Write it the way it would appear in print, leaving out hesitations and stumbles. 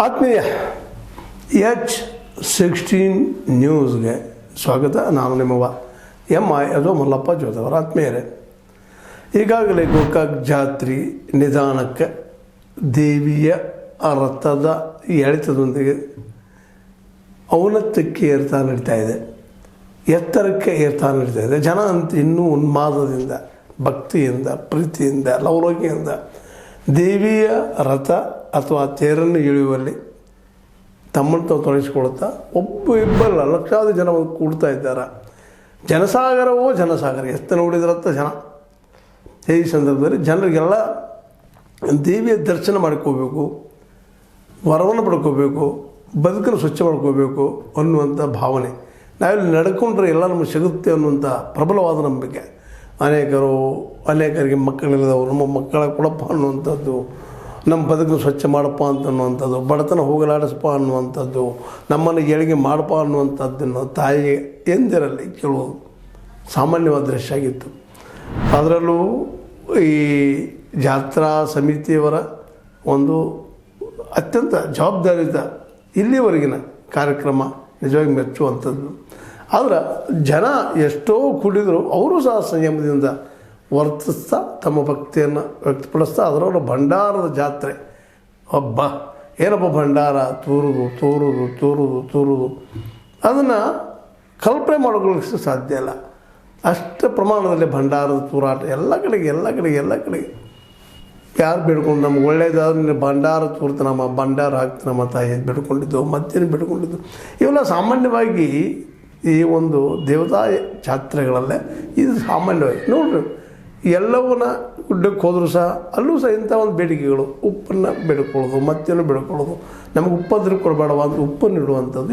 ಆತ್ಮೀಯ H16 ನ್ಯೂಸ್ಗೆ ಸ್ವಾಗತ. ನಾನು ನಿಮ್ಮವ MI ಅದು ಮಲ್ಲಪ್ಪ ಜೋದವರ. ಆತ್ಮೀಯರೇ, ಈಗಾಗಲೇ ಗೋಕಾಕ್ ಜಾತ್ರೆ ನಿಧಾನಕ್ಕೆ ದೇವಿಯ ರಥದ ಎಳೆತದೊಂದಿಗೆ ಔನ್ನತ್ಯಕ್ಕೆ ಏರ್ತಾ ನಡೀತಾ ಇದೆ, ಎತ್ತರಕ್ಕೆ ಏರ್ತಾ ನಡೀತಾ ಇದೆ. ಜನ ಅಂತ ಇನ್ನೂ ಉನ್ಮಾದದಿಂದ, ಭಕ್ತಿಯಿಂದ, ಪ್ರೀತಿಯಿಂದ, ಲವಲೋಕಿಯಿಂದ ದೇವಿಯ ರಥ ಅಥವಾ ತೇರನ್ನು ಇಳಿಯುವಲ್ಲಿ ತಮ್ಮನ್ನು ತಾವು ತೊಡಗಿಸಿಕೊಳ್ಳುತ್ತಾ ಇಬ್ಬರಲ್ಲ ಲಕ್ಷಾಂತರ ಜನ ಕೂಡ್ತಾ ಇದ್ದಾರೆ. ಜನಸಾಗರವೋ ಜನಸಾಗರ, ಎಷ್ಟು ನೋಡಿದ್ರತ್ತ ಜನ. ಈ ಸಂದರ್ಭದಲ್ಲಿ ಜನರಿಗೆಲ್ಲ ದೇವಿಯ ದರ್ಶನ ಮಾಡ್ಕೋಬೇಕು, ವರವನ್ನು ಪಡ್ಕೋಬೇಕು, ಬದುಕನ್ನು ಸ್ವಚ್ಛ ಮಾಡ್ಕೋಬೇಕು ಅನ್ನುವಂಥ ಭಾವನೆ. ನಾವಿಲ್ಲಿ ನಡ್ಕೊಂಡ್ರೆ ಎಲ್ಲ ನಮಗೆ ಸಿಗುತ್ತೆ ಅನ್ನುವಂಥ ಪ್ರಬಲವಾದ ನಂಬಿಕೆ. ಅನೇಕರಿಗೆ ಮಕ್ಕಳಿಲ್ಲದವರು ನಮ್ಮ ಮಕ್ಕಳ ಕೊಡಪ್ಪ ಅನ್ನುವಂಥದ್ದು, ನಮ್ಮ ಬದುಕನ್ನು ಸ್ವಚ್ಛ ಮಾಡಪ್ಪ ಅಂತ ಅನ್ನುವಂಥದ್ದು, ಬಡತನ ಹೋಗಲಾಡಿಸಪ್ಪ ಅನ್ನುವಂಥದ್ದು, ನಮ್ಮನ್ನು ಏಳಿಗೆ ಮಾಡಪ್ಪ ಅನ್ನುವಂಥದ್ದನ್ನು ತಾಯಿಗೆ ಎಂದಿರಲ್ಲಿ ಕೇಳುವುದು ಸಾಮಾನ್ಯವಾದ ದೃಶ್ಯ ಆಗಿತ್ತು. ಅದರಲ್ಲೂ ಈ ಜಾತ್ರಾ ಸಮಿತಿಯವರ ಒಂದು ಅತ್ಯಂತ ಜವಾಬ್ದಾರಿಯುತ ಇಲ್ಲಿವರೆಗಿನ ಕಾರ್ಯಕ್ರಮ ನಿಜವಾಗಿ ಮೆಚ್ಚುವಂಥದ್ದು. ಆದರೆ ಜನ ಎಷ್ಟೋ ಕುಡಿದರೂ ಅವರು ಸಹ ಸಂಯಮದಿಂದ ವರ್ತಿಸ್ತಾ ತಮ್ಮ ಭಕ್ತಿಯನ್ನು ವ್ಯಕ್ತಪಡಿಸ್ತಾ ಅದರವರ ಭಂಡಾರದ ಜಾತ್ರೆ. ಏನಪ್ಪ ಭಂಡಾರ, ತೂರುದು ಅದನ್ನು ಕಲ್ಪನೆ ಮಾಡ್ಕೊಳ್ಳಿಕ್ಕೆ ಸಾಧ್ಯ ಇಲ್ಲ. ಅಷ್ಟು ಪ್ರಮಾಣದಲ್ಲಿ ಭಂಡಾರದ ತೂರಾಟ ಎಲ್ಲ ಕಡೆಗೆ ಯಾರು ಬೇಡ್ಕೊಂಡು ನಮ್ಗೆ ಒಳ್ಳೇದಾದ್ರೆ ಭಂಡಾರ ತೂರ್ತಾನಮ್ಮ, ಭಂಡಾರ ಹಾಕ್ತಾನಮ್ಮ ತಾಯಿ ಬೇಡ್ಕೊಂಡಿದ್ದು, ಮತ್ತೇನು ಬೇಡ್ಕೊಂಡಿದ್ದು. ಇವೆಲ್ಲ ಸಾಮಾನ್ಯವಾಗಿ ಈ ಒಂದು ದೇವತಾ ಜಾತ್ರೆಗಳಲ್ಲೇ ಇದು ಸಾಮಾನ್ಯವಾಗಿ ನೋಡ್ರಿ. ಎಲ್ಲವನ್ನ ಗುಡ್ಡಕ್ಕೆ ಹೋದರೂ ಸಹ ಅಲ್ಲೂ ಸಹ ಇಂಥ ಒಂದು ಬೇಡಿಕೆಗಳು, ಉಪ್ಪನ್ನು ಬೇಡ್ಕೊಳ್ಳೋದು, ಮತ್ತೇನು ಬೇಡ್ಕೊಳ್ಳೋದು, ನಮಗೆ ಉಪ್ಪಾದ್ರೂ ಕೊಡಬೇಡವ ಅಂತ ಉಪ್ಪನ್ನು ಇಡುವಂಥದ್ದು.